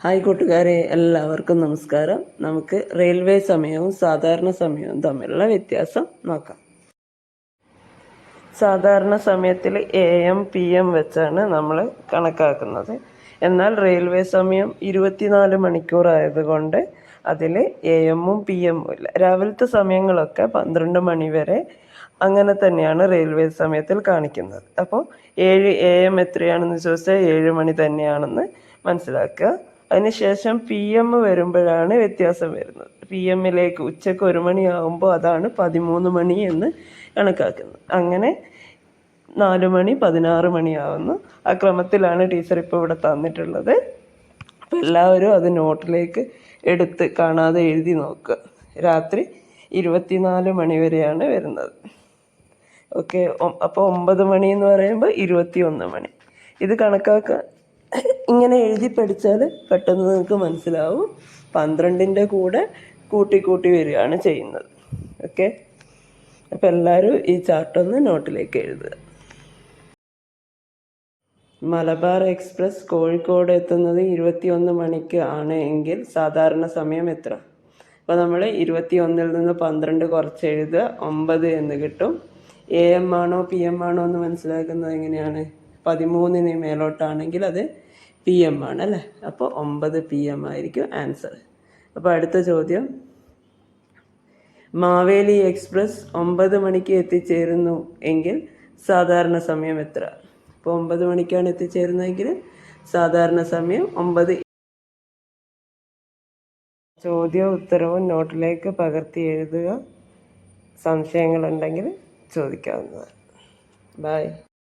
Hi കൂട്ടുകാരെ, എല്ലാവർക്കും നമസ്കാരം. നമുക്ക് റെയിൽവേ സമയവും സാധാരണ സമയവും തമ്മിലുള്ള വ്യത്യാസം നോക്കാം. സാധാരണ സമയത്തിൽ AM PM വെച്ചാണ് നമ്മൾ കണക്കാക്കുന്നത്. എന്നാൽ റെയിൽവേ സമയം 24 മണിക്കൂർ ആയതുകൊണ്ട് അതിൽ AM-ഉം PM-ഉം ഇല്ല. രാവിലത്തെ സമയങ്ങളൊക്കെ 12 മണി വരെ അങ്ങനെ തന്നെയാണ് റെയിൽവേ സമയത്തിൽ കാണിക്കുന്നത്. അപ്പോൾ 7 AM എത്രയാണെന്ന് ചോദിച്ചാൽ 7 മണി തന്നെയാണെന്ന് മനസ്സിലാക്കുക. അതിനുശേഷം PM വരുമ്പോഴാണ് വ്യത്യാസം വരുന്നത്. PMലേക്ക് ഉച്ചയ്ക്ക് 1 മണിയാകുമ്പോൾ അതാണ് 13 മണി എന്ന് കണക്കാക്കുന്നത്. അങ്ങനെ 4 മണി 16 മണിയാവുന്നു. ആ ക്രമത്തിലാണ് ടീച്ചർ ഇപ്പോൾ ഇവിടെ തന്നിട്ടുള്ളത്. അപ്പോൾ എല്ലാവരും അത് നോട്ടിലേക്ക് എടുത്ത് കാണാതെ എഴുതി നോക്കുക. രാത്രി 24 മണി വരെയാണ് വരുന്നത്. ഓക്കെ, അപ്പോൾ 9 മണി എന്ന് പറയുമ്പോൾ 21 മണി. ഇത് കണക്കാക്കാൻ ഇങ്ങനെ എഴുതി പഠിച്ചാൽ പെട്ടെന്ന് നിങ്ങൾക്ക് മനസ്സിലാവും. 12ൻ്റെ കൂടെ കൂട്ടി വരികയാണ് ചെയ്യുന്നത്. ഓക്കെ, അപ്പോൾ എല്ലാവരും ഈ ചാർട്ടൊന്ന് നോട്ടിലേക്ക് എഴുതുക. മലബാർ എക്സ്പ്രസ് കോഴിക്കോട് എത്തുന്നത് 21 മണിക്ക് ആണ് എങ്കിൽ സാധാരണ സമയം എത്ര? അപ്പോൾ നമ്മൾ 21-ൽ നിന്ന് 12 കുറച്ച് എഴുതുക, 9 എന്ന് കിട്ടും. AM ആണോ PM ആണോ എന്ന് മനസ്സിലാക്കുന്നത് എങ്ങനെയാണ്? 13-ന് മേലോട്ടാണെങ്കിൽ അത് PM ആണ് അല്ലേ? അപ്പോൾ 9 PM ആയിരിക്കും ആൻസർ. അപ്പോൾ അടുത്ത ചോദ്യം, മാവേലി എക്സ്പ്രസ് 9 മണിക്ക് എത്തിച്ചേരുന്നു എങ്കിൽ സാധാരണ സമയം എത്ര? ഇപ്പോൾ 9 മണിക്കാണ് എത്തിച്ചേരുന്നതെങ്കിൽ സാധാരണ സമയം 9. ചോദ്യവും ഉത്തരവും നോട്ടിലേക്ക് പകർത്തി എഴുതുക. സംശയങ്ങളുണ്ടെങ്കിൽ ചോദിക്കാവുന്നതാണ്. ബൈ.